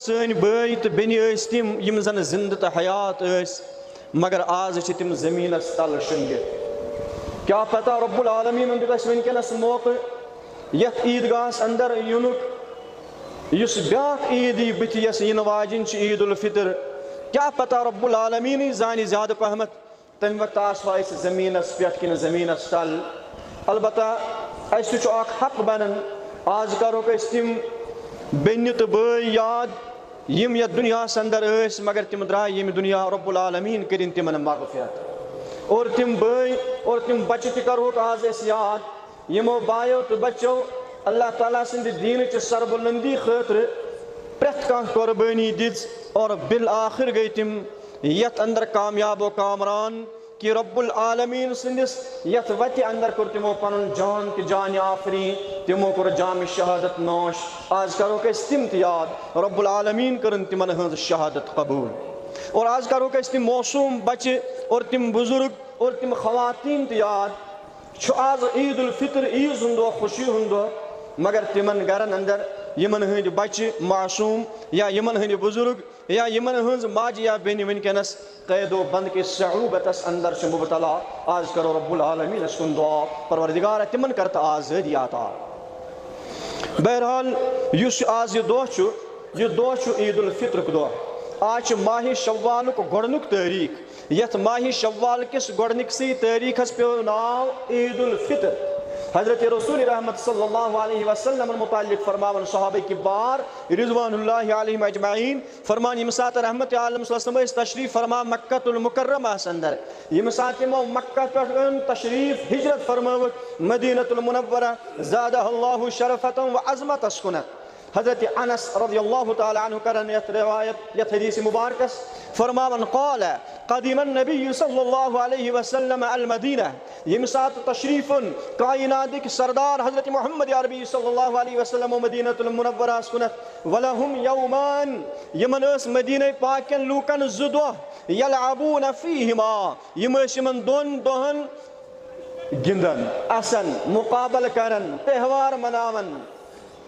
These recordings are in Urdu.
سن بھائی تو بینی تم یم زن زندہ تو حیات مگر آز تم زمینس تل شنگت کیا پتہ رب العالمین دس ونکس موقع یت عیدگاہس اندر یونک اس بیاکھ عید بت یس ین واجن عید الفطر کیا پتہ رب العالمین زانی زیادہ پہمت تم وقت آسوا اس زمینس پہ کن زمینس تل البتہ اس اخ حق بنن آز کرو تم بین تو بھائی یاد یم یت دنیا اندر مگر تم درائے یم دنیا رب العالمین کرن تمن مغفرت اور تم بھائی اور تم بچہ تہ کرو آز اس یاد یمو بایو تو بچو اللہ تعالیٰ سند دین چہ سربلندی خاطر پریت کان قربانی دِژ اور بالآخر گئی تم یت اندر کامیاب و کامران کہ رب العالمین سندس یت وتہ اندر کور تمو پنن جان تہ جان آفری تمو کور جام شہادت نوش آز کرو تم تہ یاد رب العالمین کرن تمن ہنز شہادت قبول اور آز کرو تم موسوم بچہ اور تم بزرگ اور تم خواتین تہ یاد آز عید الفطر عیز ہند دہ خوشی ہند دہ مگر تمن گرن اندر یمن ہند بچہ معصوم یا یمن ہند بزرگ یا یمن ہنز ماجہ یا بین ونکس قید و بند کے صعوبتس اندر مبتلا آز کرو رب العالمین کن دعا پروردگار تمن کرتا آزادی عطا بہرحال اس آز یہ دہ عید الفطر دہ آج ماہ شوال گۄڈنیُک تاریخ یت ماہ شوال کس گۄڈنکسٕے تاریخس پیو ناو عید الفطر حضرت رسول رحمت صلی اللہ علیہ وسلم متعلق فرماون صحابہ کبار رضوان اللہ علیہم اجمعین فرمان یم سات رحمت عالم صلی اللہ علیہ وسلم تشریف فرما مکہ المکرمہ اندر یم سات مکہ پہ تشریف ہجرت فرماوت مدینہ المنورہ زادہ اللہ شرفتا و عظمت اسکنت حضرت انس رضی اللہ تعالی عنہ کرن یت روایت یت حدیث مبارکس فرماون قال قدم النبی صلی اللہ علیہ وسلم المدینہ یم سات تشریف کائنات کے سردار حضرت محمد عربی صلی اللہ علیہ وسلم مدینہ المنورہ اسکنت ولہم یومان یمن اس مدینہ پاکن لوکن زدہ یلعبون فیہما یم یمن دون دہن گندن اسن مقابل کرن تہوار مناون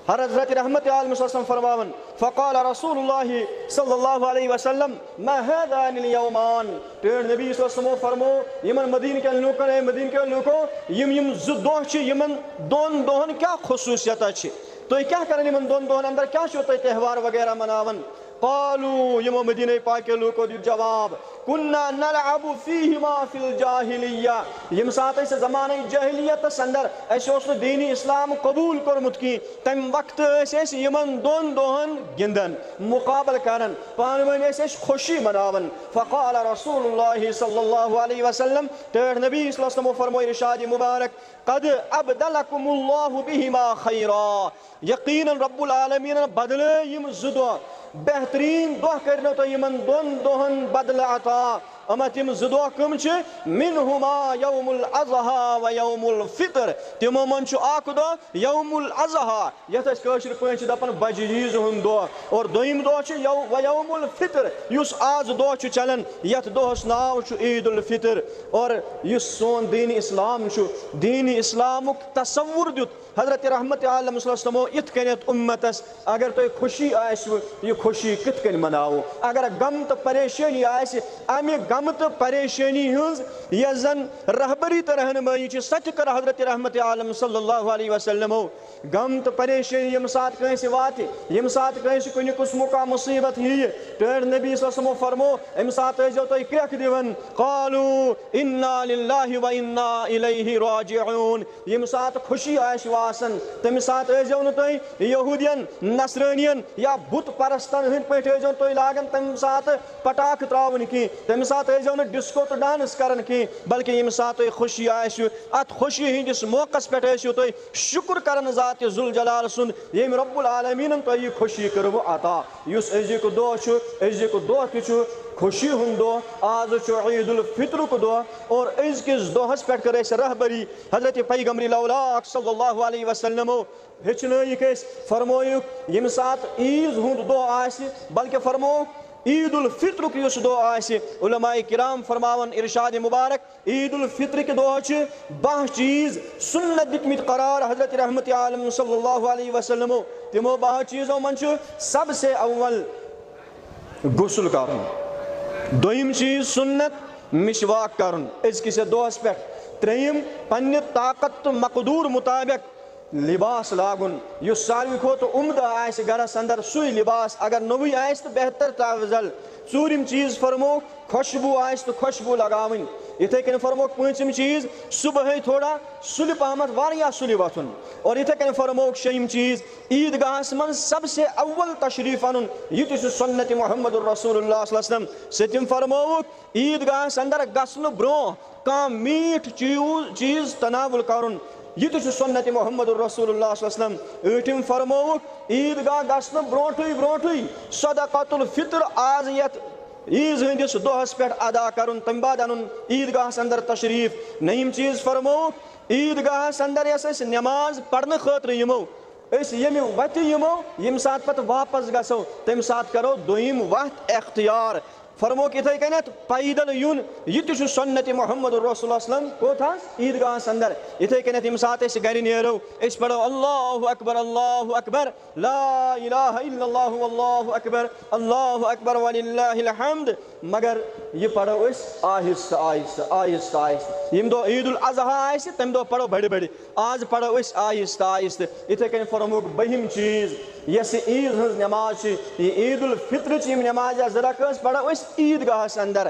حضرت رحمت عالم صلی اللہ علیہ وسلم فرماون فقال رسول اللہ صلی اللہ علیہ وسلم ما هذان اليومان پھر نبی صلی اللہ علیہ وسلم فرمو یمن مدینہ کے لوکن مدینہ کے لوکو یم دہ چھ یمن دون دہن کیا خصوصیت چھ تو کیا کرن یمن دون دہن اندر کیا چھو تہوار وغیرہ مناون قالوا یمو مدینہ پاک کے لوکو دی جواب كنا نلعب فيهما في الجاهلية یم سات اس زمانہ جاہلیت اندر اس دین اسلام قبول کرمت کی تم وقت اس یمن دون دہن گندن مقابل کرن پان ون اس خوشی مناون فقال رسول اللہ صلی اللہ علیہ وسلم تیر نبی صلی اللہ علیہ وسلم فرمائے ارشاد مبارک قد ابدلکم اللہ بہما خیرا یقینا رب العالمین بدل یم زدو بہترین دہ کرنو تو یمن دون دہن بدل عطا اما تم زدہ کم چھ منہما یوم الاضحیٰ و یوم الفطر تمو من چھ اخ دہ یوم الاضحیٰ یت اس کاشر پٲٹھۍ دپان بجہِ عیز ہُنٛد دۄہ اور دوٚیِم دۄہ چھ و یوم الفطر یس آز دۄہ چھ چلان یتھ دۄہس ناو چھ عید الفطر اور یس سون دین اسلام چھ دین اسلامک تصور دیت حضرت رحمت عالم صلی اللہ علیہ وسلم ات کنیت امتس اگر تہ خوشی آسو یہ خوشی کت کن مناو اگر غم تو پریشانی آسہ امہ غم تو پریشانی ہنز یہ زن رہبری تو رہنمائی چھ سچ کر حضرت رحمت عالم صلی اللہ علیہ وسلم غم تو پریشانی یم سات کنس وات یم سات کنس کن قسم کا مصیبت ہی ٹیر نبی صلی اللہ علیہ وسلم فرمو ام سات جو تو کرک دیون قالوا انا للہ و انا الیہ راجعون یم سات خوشی آس واسن تم سات جو تو یہودین نصرانین یا بت پرستن ہند پہ تو لاگن تم سات پٹاخ تراون کی تم سات ڈسکو تو ڈانس کرن کی بلکہ یم سات خوشی آسو ات خوشی ہندس موقع پہ تھی شکر کرن ذات ذوالجلال سن یم رب العالمین تو یہ خوشی کرو عطا اس ازیک دہ تہ خوشی ہند دہ آز عید الفطر دہ اور ازکس دہس پہ کر رہبری حضرت پیغمبر الاولاق صلی اللہ علیہ وسلم ہچنائک فرموک یم سات عید ہند دہ آس بلکہ فرمو عید الفطر کی اس دو آئے علماء کرام فرماون ارشاد مبارک عید الفطر کے دو چھ 12 چیز سنت دکمت قرار حضرت رحمت عالم صلی اللہ علیہ وسلم تمو 12 چیزوں من سب سے اول غسل کرن دویم چیز سنت مشواک کرن أزکِس دۄہس پٮ۪ٹھ ترٛیٚیِم پننہِ طاقت تہٕ مقدوٗر مطابق لباس لاگُن یُس ساروی کھۄتہٕ عمدٕ آسہِ گرس اندر سُے لباس اگر نوٚوٕے آسہِ تہٕ بہتر تافضل ژوٗرِم چیٖز فرموکھ خوشبوٗ آسہِ تہٕ خوشبوٗ لگاوٕنۍ یِتھے کٔنۍ فرموکھ پوٗنٛژِم چیٖز صبحٲے تھوڑا سُلہِ پہمتھ واریاہ سُلہِ وۄتھُن اور یِتھے کٔنۍ فرموکھ شیٚیِم چیٖز عیٖدگاہس منٛز سب سے اول تشریٖف انُن یہِ تہِ چھُ سُنتِ محمد رسول اللہ صلی اللہ علیہ وسلم سٔتِم فرمووُکھ عیٖدگاہس اندر گژھنہٕ برونٛہہ کانٛہہ میٖٹھ چیٖز تناول کرُن یہ تہِ چھُ سُنتِ محمد رسول اللہ صلی اللہ علیہ وسلم ٲٹھِم فرمووُکھ عیٖدگاہ گژھنہٕ برونٛٹھٕے صدقۃ الفطر آز یتھ عیٖز ہٕنٛدِس دۄہس پٮ۪ٹھ ادا کرُن تمہِ بعد انُن عیٖدگاہس اندر تشریٖف نٔیِم چیٖز فرمووُکھ عیٖدگاہس اندر یۄس أسۍ نٮ۪ماز پرنہٕ خٲطرٕ یِمو أسۍ ییٚمہِ وتہِ یِمو ییٚمہِ ساتہٕ پتہٕ واپس گژھو تمہِ ساتہٕ کرو دوٚیِم وتھ اختیار فرموکھ یِتھے کٔنٮ۪تھ پیدل یُن یہِ تہِ چھُ سُنتِ محمد رسول اللہ وسلم کوٚت حظ عیٖدگاہس اندر یِتھے کٔنٮ۪تھ ییٚمہِ ساتہٕ أسۍ گرِ نیرو أسۍ پرو اللہ اکبر لا الہ الا اللہ واللہ اکبر وللہ الحمد مگر یہِ پرو أسۍ آہستہ آہستہ ییٚمہِ دۄہ عیٖد الاضحیٰ آسہِ تمہِ دۄہ پرو بڑِ آز پرو أسۍ آہستہ آہستہ یِتھے کٔنۍ فرموکھ بٔہِم چیٖز یۄس یہِ عیٖد ہٕنٛز نٮ۪ماز چھِ یہِ عیٖد الفطرٕچ یِم نٮ۪مازِ زٕ رکٲژ پرو أسۍ عیٖدگاہس اندر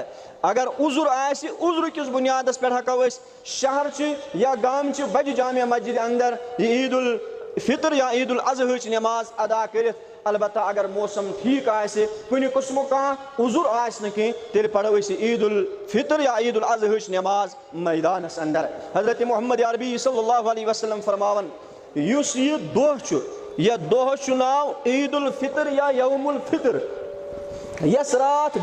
اگر عذر آسہِ عذرٕ کِس بُنیادس پٮ۪ٹھ ہٮ۪کو أسۍ شہرچہِ یا گامچہِ بجہِ جامع مسجد اندر یہِ عیٖد الفطر یا عیٖد الاضحیٰ ہٕچ نٮ۪ماز ادا کٔرِتھ البتہ اگر موسم ٹھیٖک آسہِ کُنہِ قٕسمُک کانٛہہ عذر آسہِ نہٕ کینٛہہ تیٚلہِ پرو أسۍ یہِ عیٖد الفطر یا عیٖد الاضحیٰ ہٕچ نٮ۪ماز میدانس اندر حضرت محمد عربی صلی اللہ علیہ وسلم فرماوان یُس یہِ دۄہ چھُ یتھ دۄہس چھُ ناو عیٖد الفطر یا یوم الفطر یۄس راتھ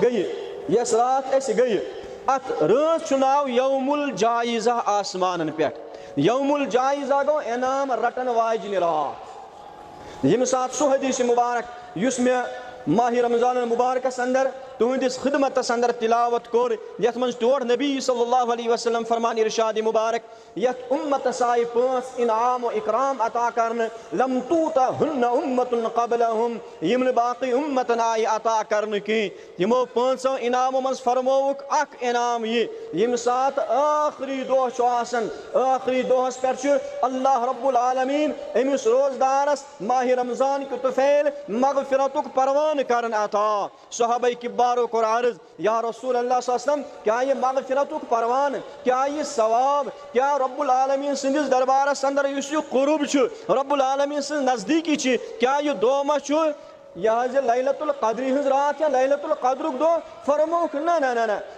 أسۍ گٔیہِ اتھ رٲژ چھُ ناو یوم الجایزہ آسمانن پٮ۪ٹھ یوم الجایزہ گوٚو انعام رٹن واجنہِ راتھ ییٚمہِ ساتہٕ سُہ حدیث مُبارک یُس مےٚ ماہِ رمضان المبارکس اندر تُہنٛدِس خدمتس اندر تلاوت کوٚر یتھ منٛز ٹوٹھ نبی صلی اللہ علیہ وسلم فرمان ارشاد مبارک یتھ امتس آیہِ 5 انعام و اکرام عطا کرنہٕ لم توٗتہن امتن قبلہم یِم نہٕ باقٕے امتن آیہِ عطا کرنہٕ کینٛہہ یِمو 5 انعامو منٛز فرمووُکھ اکھ انعام یہِ ییٚمہِ ساتہٕ ٲخری دۄہ چھُ آسان ٲخری دۄہس پٮ۪ٹھ چھُ اللہ رب العالمیٖن أمِس روزدارس ماہِ رمضان کہِ طُفیل مغفرتُک پروانہٕ کران عطا صحابہ کبارو کوٚر عرض یا رسول اللہ صلی اللہ علیہ وسلم کیٛاہ یہِ مغفرتُک پروانہٕ کیٛاہ یہِ ثواب کیٛاہ رب العالمیٖن سٕنٛدِس دربارس اندر یُس یہِ قرب چھُ رب العالمیٖن سٕنٛز نزدیٖکی چھِ کیٛاہ یہِ دۄہ ما چھُ یہِ حظ یہِ لیلۃ القدرِ ہٕنٛز راتھ یا لیلۃ القدرُک دۄہ فرموکھ نہ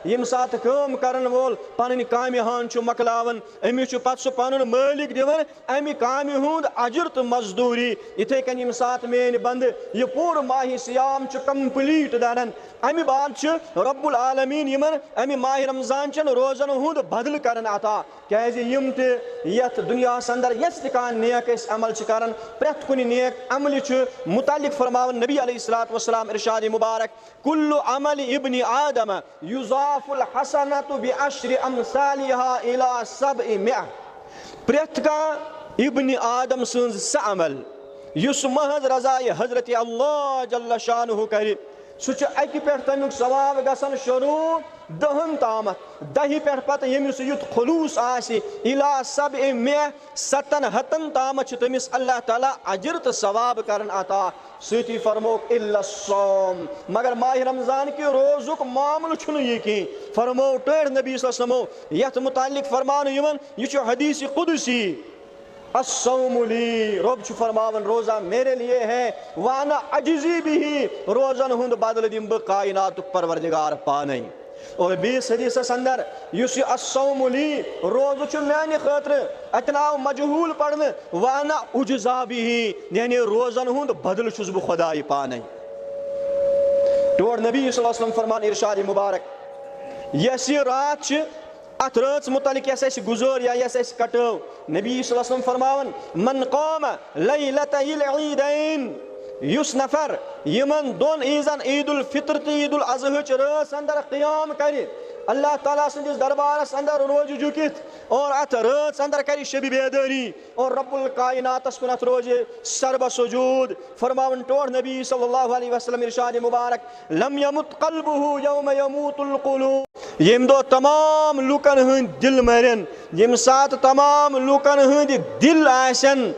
ییٚمہِ ساتہٕ کٲم کرن وول پنٕنۍ کامہِ ہان چھُ مۄکلاوان أمِس چھُ پتہٕ سُہ پنُن مٲلِک دِوان امہِ کامہِ ہُنٛد اجر تہٕ مزدوٗری یِتھے کٔنۍ ییٚمہِ ساتہٕ میٲنۍ بنٛدٕ یہِ پوٗرٕ ماہِ سیام چھُ کمپلیٖٹ دران امہِ بعد چھُ رب العالمیٖن یِمن امہِ ماہِ رمضان چٮ۪ن روزن ہُنٛد بدلہٕ کران عطا کیٛازِ یِم تہِ یتھ دُنیاہس اندر یۄس تہِ کانٛہہ نیک أسۍ عمل چھِ کران پرٮ۪تھ کُنہِ نیک عملہِ چھُ مُتعلق فرماوان نبی علیہ الصلوٰۃ والسلام ارشاد مبارک کُلُّ عمل ابن آدم یُضاف الحسنۃ بعشر امثالها الى 700 پرٮ۪تھ کانٛہہ ابن آدم سٕنٛز سۄ عمل یُس محض رضایہِ حضرت اللہ جل شانہ کرِ سُہ چھُ اکہِ پٮ۪ٹھ تمیُک ثواب گژھان شروٗع 10 تامتھ 10 پٮ۪ٹھ پتہٕ ییٚمِس یُتھ خلوٗص آسہِ الى 700 تامتھ چھُ تٔمِس اللہ تعالیٰ اجر تہٕ ثواب کران عطا سۭتی فرموکھ الا الصوم مگر ماہِ رمضان کہِ روزُک معاملہٕ چھُنہٕ یہِ کینٛہہ فرمو ٹٲٹھۍ نبی صلی اللہ علیہ وسلم یتھ متعلق فرماونہٕ یِوان یہِ چھُ حدیث قدسی الصوم لی رب چھُ فرماوان روزہ میرے لیے ہے وانا اجزی بھی روزن ہُنٛد بدلہٕ دِمہٕ بہٕ کائناتُک پروردگار پانے اور بیٚیِس حدیثس اندر یُس یہِ الصوم لی روزٕ چھُ میانہِ خٲطرٕ اتٮ۪ن آو مجہوٗل پرنہٕ وانا اجزا بھی یعنی روزن ہُنٛد بدلہٕ چھُس بہٕ خۄدایہِ پانے ٹوٹھ نبی صلی اللہ علیہ وسلم فرمان ارشاد مبارک یۄس یہِ راتھ چھِ اتھ رٲژ متعلق یۄس اسہِ گُزٲر یا یۄس اسہِ کٹٲو نبی صلی اللہ علیہ وسلم فرماوان من قام لیلتَیِ العیٖدین یُس نفر یِمن دۄن عیٖزن عیٖد الفطر تہٕ عیٖد الاضحیٰ ہٕچ رٲژ اندر قیام کرِ اللہ تعالیٰ سندس دربارس اندر روز جھکت اور ات رات اندر کر شب بیداری اور رب الکائنات کن ات روز سرب سجود فرماون ٹوڑ نبی صلی اللہ علیہ وسلم ارشاد مبارک لم یمت قلبہ یوم یموت القلوب یم دو تمام لوکن ہند دل مرن یم سات تمام لوکن ہند دل آسن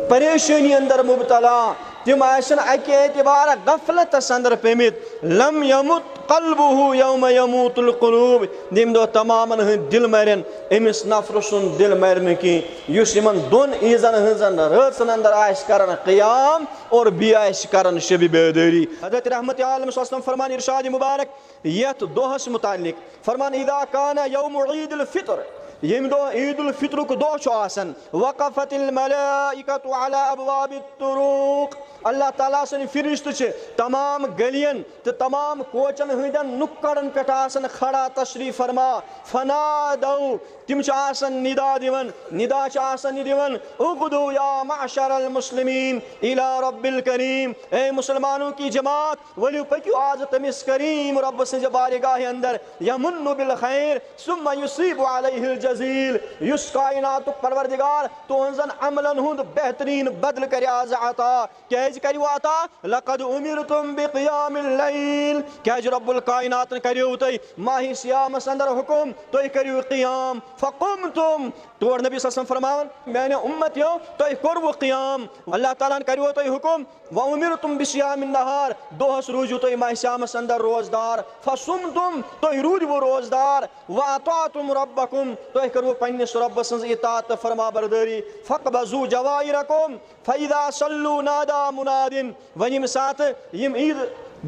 پریشانی اندر مبتلا تم آسن اکہ اعتبار غفلت اندر پیمت لم یمت قلبہ یوم یموت القلوب یم دو تمام ہند دل مرن امس نفر سن دل مرن کی یس یمن دون عیزن ہنزن راتن اندر آس کرن قیام اور بی آس کرن شب بیداری حضرت رحمت عالم صلی اللہ علیہ وسلم فرمان ارشاد مبارک یت دہس متعلق فرمان اذا کان یوم عید الفطر یم دو عید الفطر کو دو چھو آسن وقفت الملائکۃ علی ابواب الطرق اللہ تعالیٰ سن فرشت چھ تمام گلین تو تمام کوچن ہندن نکڑن پہ آسن کھڑا تشریف فرما فنادو تم چھ آسن ندا دیون ندا چھ آسن دیون اغدو یا معشر المسلمین الى رب الکریم اے مسلمانوں کی جماعت ولیو پکیو آج تمس کریم رب سے بارگاہ اندر یمن بالخیر ثم یصیب علیہ الجزیل یس کائنات پروردگار تو انزن عملن ہند بہترین بدل کر آز عطا کیج کریو عطا لقد امرتم بقیام اللیل کیج رب الکائنات کریو تی ماہی سیام سندر حکم تو کریو قیام فقمتم تو نبی صلی اللہ علیہ وسلم فرماون میں نے امتیو تو کرو قیام اللہ تعالیٰ کریو تو حکم وامرتم بصیام النہار دوہس روجو تو ماہی سیام سندر روزدار فصمتم تو رود وہ روزدار واطعتم ربکم تو کرو پنس رب سنز اطاعت فرما برداری فقبضوا جوائرکم فاذا صلوا نادا منادن ونیم ساتھ یم عید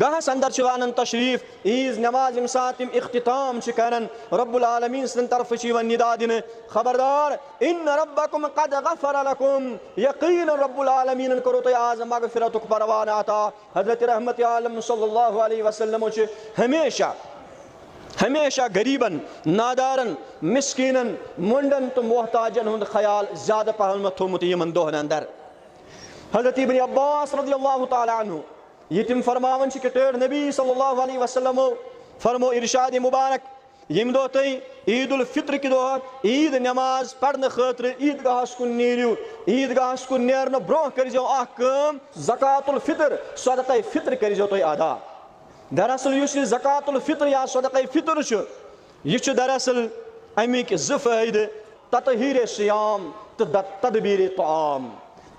گاہس اندر چوانن تشریف عیز نماز یم ساتھ یم اختتام چکرن رب العالمین سن طرف چیون ندا دن خبردار ان ربکم قد غفر لکم یقین رب العالمین کرو تو آز مغفرتک پروان آتا حضرت رحمت عالم صلی اللہ علیہ وسلم ہمیشہ غریبن نادارن مسکینن منڈن تو محتاجن ہند خیال زیادہ پہلمت تھومت یمن دہن اندر حضرت ابن عباس رضی اللہ تعالی عنہ یہ تم فرماون کہ ٹیر نبی صلی اللہ علیہ وسلم فرمو ارشاد مبارک یم دو تی عید الفطر کی دو عید نماز پڑھنے خاطر عید گاہس کن نیریو عید گاہس کن نیرن برو کر جو کام زکاة الفطر صدقہ فطر کر جو تو ادا دراصل یس زکاة الفطر یا صدقہ فطر یہ دراصل امیک ز فائدہ تطہیر سیام تو تدبیر طعام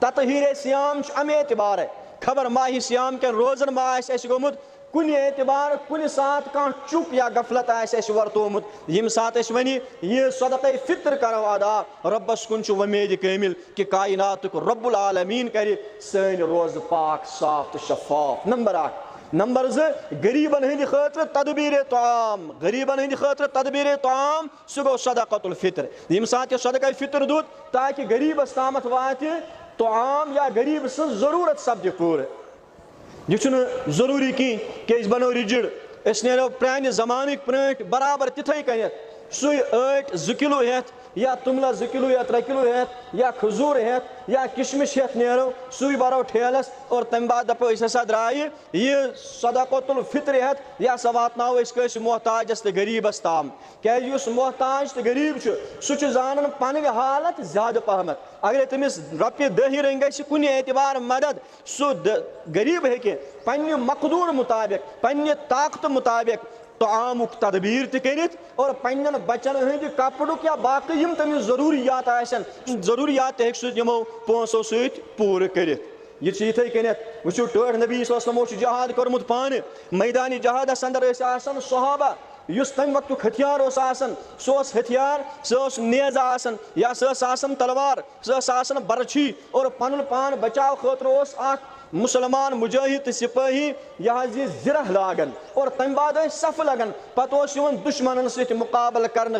تطہیر سیام امی اعتبار ہے خبر ماہی سیام کے روزن ما اس گومت کن اعتبار کن سات کان چپ یا غفلت اس ورتومت یم سات اس ونی یہ صدقہ فطر کرو ادا ربس کن چ ومید کامل کہ کائنات کو رب العالمین کرے سین روز پاک صاف تو شفاف نمبر 8 نمبر 2 غریبن ہند خاطر تدبیر طعام غریبن ہند خاطر تدبیر طعام سہ گو صدقۃ الفطر یم سات یہ صدقہ فطر دود تاکہ غریب استامت وات طعام یا غریب سن ضرورت سپدِ پور یہ چھنہ ضروری کی کہ اس بنو رجڑ اس نیرو پرانہ زمانک پرٹ برابر تتھے کنیت سوی 8 2 کلو ہیت یا تملہ 2 کلو یا 3 کلو ہیت یا کھجور ہیت یا کشمش ہیت نیرو سوی برو ٹھیلس اور تم بعد دپو اس ہسا درائے یہ صدقۃ الفطر ہیت یا سا واتناو اس کس محتاجس تو غریبس تام کہ اس محتاج تو غریب سہ زانن پنہ حالت زیادہ پہمت اگر تمس رۄپیہِ 10 رنگ گژھِ کُنہِ اعتبار مدد سہ غریب ہیکہِ پنہ مقدور مطابق پنہ طاقت مطابق طعامک تدبیر تہ کرت اور پنن بچن ہند کپڑک یا باقی یم تمس ضروریات آسن ضروریات ہیک سہ یمو پونسو سۭتۍ پوٗرٕ کٔرِتھ یہ یتھے کنیت وچھو ٹٲٹھ نبی صلی اللہ علیہ وسلم جہاد کورمت پانہ میدان جہادس اندر آسان صحابہ یس تم وقت ہتھیار آسان سہ ہتھیار سہ نیز آسان یا سہ آسان تلوار سہ آسان برچھی اور پن پان بچاؤ خاطر اخ مسلمان مجاہد سپاہی یہ زرہ لاگن اور تم بعد صف لگن پتہ دشمنن ست مقابل کرنے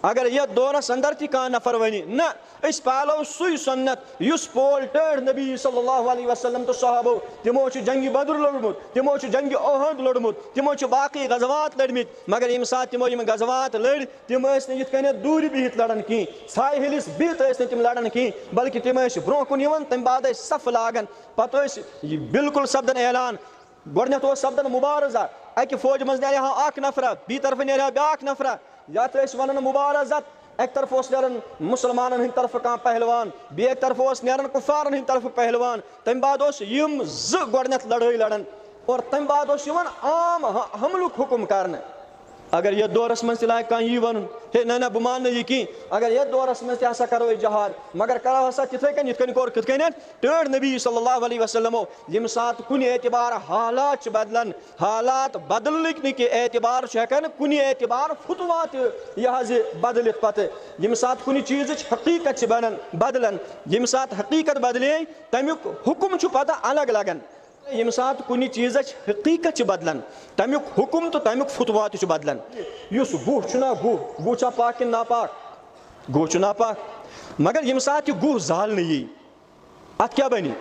اگر یہ دورس اندر تہ کان نفر ونی نہ اس پالو سوی سنت یس پول ٹٲٹھ نبی صلی اللہ علیہ وسلم تو صحابو تمو جنگ بدر لڑمت تمو جنگ احد لڑمت تمو باقی غزوات لڑمت مگر یم سات تمو یم غزوات لڑ تم ٲسۍ نہٕ یتھ کٔنۍ دوٗرِ بِہِتھ لڑان کینٛہہ ژھاے ہلس بِہِتھ ٲسۍ نہٕ تم لڑان کینٛہہ بلکہ تم ٲسۍ برونٛہہ کُن یِوان تمہِ بعد ٲسۍ صف لاگان پتہٕ ٲسۍ بالکل سپدان اعلان گۄڈنیتھ اوس سپدان مبارزہ اکہ فوج مز نیرِ ہا اکھ نفرہ بی طرف نیرِ ہا بیاکھ نفرہ یتھ أسۍ ونان مبارزت ایک طرف اوس نیران مسلمانن ہند طرف کانٛہہ پہلوان بیٚیہِ اَکہِ طرف اوس نیران کُفارن ہند طرف پہلوان تمہِ بعد اوس یِم زٕ گۄڈنیٚتھ لڑٲے لڑان اور تمہِ بعد اوس یِوان عام حملُک حُکم کرنہٕ اگر یتھ دورس منٛز تہِ لاگہِ کانٛہہ یی ونُن ہے نہ بہٕ ماننہٕ یہِ کینٛہہ اگر یتھ دورس منٛز تہِ ہسا کرو أسۍ جہاد مگر کرو ہسا تِتھٕے کٔنۍ یِتھ کٔنۍ کوٚر کِتھ کٔنٮ۪تھ ٹٲٹھۍ نبی صلی اللہ علیہ وسلمو ییٚمہِ ساتہٕ کُنہِ اعتبار حالات چھِ بدلان حالات بدلنٕکۍ نہٕ کینٛہہ اعتبار چھُ ہٮ۪کان کُنہِ اعتبار فتوا تہِ یہِ حظ یہِ بدلِتھ پتہٕ ییٚمہِ ساتہٕ کُنہِ چیٖزٕچ حقیٖقت چھِ بدلان ییٚمہِ ساتہٕ حقیٖقت بدلے تمیُک حُکم چھُ پتہٕ الگ لگان ییٚمہِ ساتہٕ کُنہِ چیٖزٕچ حقیٖقت چھِ بدلان تمیُک حُکم تہٕ تمیُک فتوا تہِ چھُ بدلان یُس گُہہ چھُنہ گُہہ چھا پاک کِنہٕ ناپاک گُہہ چھُ ناپاک مگر ییٚمہِ ساتہٕ یہِ گُہہ زالنہٕ یی اتھ کیٛاہ بنہِ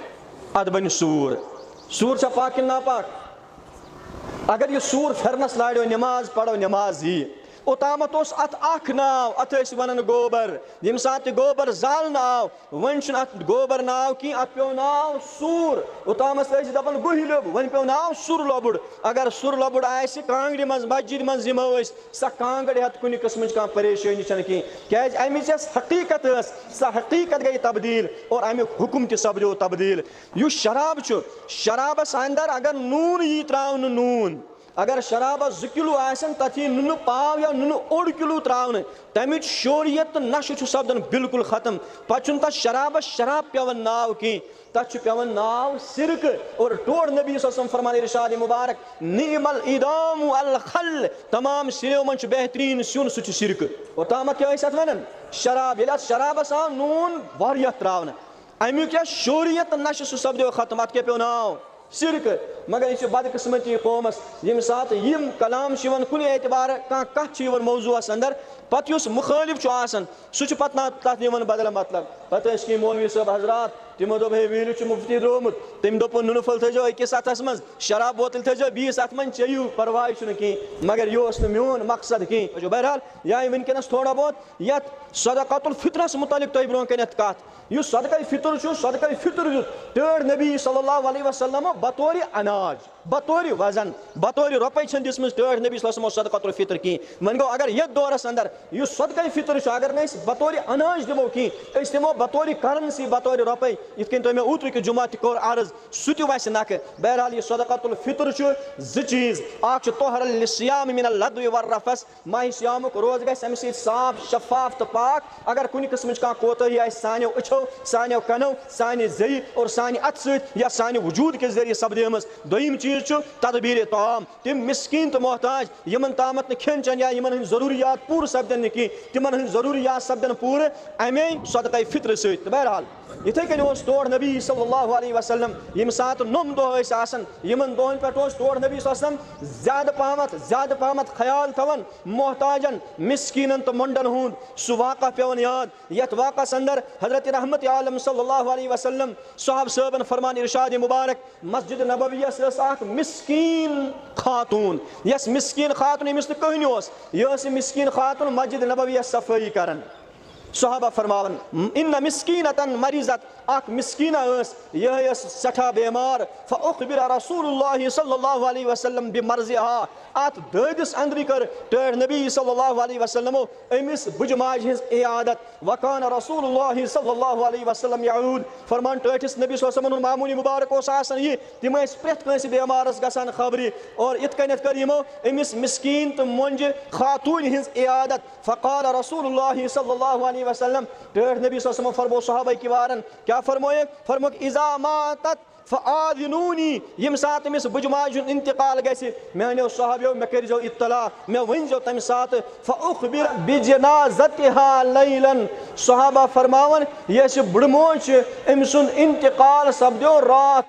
اتھ بنہِ سوٗر چھا پاک کِنہٕ ناپاک اگر یہِ سوٗر پھِرنس لاڑیو نٮ۪ماز پرو نٮ۪ماز یی اوٚتامتھ اوس اتھ اکھ ناو اتھ ٲسۍ ونان گوبر ییٚمہِ ساتہٕ تہِ گوبر زالنہٕ آو وۄنۍ چھُنہٕ اتھ گوبر ناو کینٛہہ اتھ پیٚو ناو سوٗر اوٚتامتھ ٲسۍ دپان گُہہِ لیوٚب وۄنۍ پیٚو ناو سُر لۄبُر اگر سُر لۄبُر آسہِ کانٛگرِ منٛز مسجد منٛز یِمو أسۍ سۄ کانٛگٕر ہٮ۪تھ کُنہِ قٕسمٕچ کانٛہہ پریشٲنی چھنہٕ کینٛہہ کیٛازِ امِچ یۄس حقیٖقت ٲس سۄ حقیٖقت گٔے تبدیٖل اور امیُک حُکم تہِ سپدیو تبدیٖل یُس شراب چھُ شرابس اندر اگر نوٗن یی تراونہٕ نوٗن اگر شرابس 2 کِلوٗ آسن تتھ یی نُنہٕ پاو یا نُنہٕ 1 کِلوٗ تراونہٕ تمِچ شوریت تہٕ نشہٕ چھُ سپدان بالکل ختم پتہٕ چھُنہٕ تتھ شرابس شراب پیٚوان ناو کینٛہہ تتھ چھُ پیٚوان ناو سِرکہٕ اور ٹوٹھ نبی صلی اللہ علیہ وسلم فرمان ارشاد مبارک نعم الادام الخل تمام سِریو منٛز چھُ بہتریٖن سیُن سُہ چھُ سِرکہٕ اوٚتامتھ کیٛاہ ٲسۍ اتھ ونان شراب ییٚلہِ اتھ شرابس آو نوٗن واریاہ تراونہٕ امیُک یۄس شوریت تہٕ نشہٕ سُہ سپدیو ختم اتھ کیٛاہ پیٚو ناو سِرکہٕ مگر یہِ چھُ بدقٕسمتی قومس ییٚمہِ ساتہٕ یِم کلام چھِ یِوان کُنہِ اعتبارٕ کانٛہہ کتھ چھِ یِوان موضوٗعس اندر پتہٕ یُس مُخٲلف چھُ آسان سُہ چھُ پتہٕ تتھ نِوان بدل مطلب پتہٕ ٲسۍ کینٛہہ مولوی صٲب حضرات تِمو دوٚپ ہے ویٖلہِ چھُ مُفتی درٛامُت تٔمۍ دوٚپُن نُنہٕ پھوٚل تھٲیزیو أکِس اتھس منٛز شراب بوتل تھٲیزیو بیٚیِس اتھٕ منٛز چیٚیِو پرواے چھُنہٕ کینٛہہ مگر یہِ اوس نہٕ میون مقصد کینٛہہ بہرحال یا وٕنکیٚنس تھوڑا بہت یتھ صدقۃ الفطرس متعلق تۄہہِ برونٛہہ کَنٮ۪تھ کتھ یُس صدقہ فطر چھُ صدقہ فطر دیُت ٹٲٹھۍ نبی صلی اللہ علیہ وسلمو بطورِ اناج بطورِ وزن بطورِ رۄپے چھنہٕ دِژمٕژ ٹٲٹھۍ نبی صلی اللہ علیہ وسلمو صدقۃ الفطر کینٛہہ وۄنۍ گوٚو اگر یتھ دورس اندر یُس صدقہ فطر چھُ اگر نہٕ أسۍ بطورِ اناج دِمو کینٛہہ أسۍ دِمو بطورِ کرنسی بطورِ رۄپے یِتھ کٔنۍ تۄہہِ مےٚ اوترٕکہِ جمعہ تہِ کوٚر عرض سُہ تہِ وسہِ نکھٕ بہرحال یہِ صدقۃ الفطر چھُ 2 چیٖز اکھ چھُ طہر للصیام من اللغو والرفث ماہِ صیامُک روزٕ گژھِ امہِ سۭتۍ صاف شفاف تہٕ پاک اگر کُنہِ قٕسمٕچ کانٛہہ کوتٲہی آسہِ سانیو أچھو سانیو کنو سانہِ زیٚیہِ اور سانہِ اتھٕ سۭتۍ یا سانہِ وجوٗد کہِ ذٔریعہٕ سپدیمٕژ دوٚیِم چیٖز چھُ تدبیٖرِ طعام تِم مسکیٖن تہٕ محتاج یِمن تامتھ نہٕ کھٮ۪ن چٮ۪ن یا یِمن ہٕنٛدۍ ضروٗریات پوٗرٕ سپدن نہٕ کینٛہہ تِمن ہٕنٛدۍ ضروٗریات سپدن پوٗرٕ امے صدقہ فطرٕ سۭتۍ تہٕ بہرحال یِتھٕے کٔنۍ اوس ٹوٹھ نبی صلی اللہ علیہ وسلم ییٚمہِ ساتہٕ نوٚم دۄہ ٲسۍ آسان یِمن دۄہن پٮ۪ٹھ اوس ٹوٹھ نبی صلی اللہ علیہ وسلم زیادٕ پہمتھ خیال تھاوان محتاجن مسکیٖنن تہٕ مۄنڈن ہُنٛد سُہ واقعہ پیٚوان یاد یتھ واقعس اندر حضرت رحمت عالم صلی اللہ علیہ وسلم صحابہ صٲبن فرمان ارشاد مبارک مسجد نبویَس ٲس اکھ مسکیٖن خاتوٗن یۄس مسکیٖن خاتوٗن ییٚمِس نہٕ کٕہٕنۍ اوس یہِ ٲس یہِ مسکیٖن خاتوٗن مسجد نبویَس صفٲیی کران صحابہ فرماوان ان مسکینتن مریضت اکھ مسکینہ ٲس یِہے ٲس سٮ۪ٹھاہ بیمار فاخبر رسول اللہ صلی اللہ علیہ وسلم بمرضها اتھ دٲدِس اندرٕے کٔر ٹٲٹھۍ نبی صلی اللہ علیہ وسلمو أمِس بُجہِ ماجہِ ہٕنٛز عیادت وکان رسول اللہ صلی اللہ علیہ وسلم یعود فرمان ٹٲٹھِس نبی صلی اللہ علیہ وسلمن ہُنٛد معموٗلی مُبارک اوس آسان یہِ تِم ٲسۍ پرٛٮ۪تھ کٲنٛسہِ بیمارس گژھان خبرِ اور یِتھ کٔنٮ۪تھ کٔر یِمو أمِس مسکیٖن تہٕ مۄنجہِ خاتوٗنہِ ہٕنٛز عیادت فقال رسول اللہ صلی اللہ علیہ وسلم ٹٲٹھۍ نبی صلی اللہ علیہ وسلم فرمو صحابہ کِبارن کیٛاہ فرمویکھ فرموکھ اذا ماتت فآذنونی ییٚمہِ ساتہٕ أمِس بُجہِ ماجہِ ہُنٛد انتقال گژھِ میٛانیو صحابیو مےٚ کٔرۍزیو اطلاع مےٚ ؤنۍزیو تمہِ ساتہٕ فاخبر بجنازتها لیلاً صحابہ فرماوان یۄس یہِ بُڈٕ موج چھِ أمۍ سُنٛد انتقال سپدیو راتھ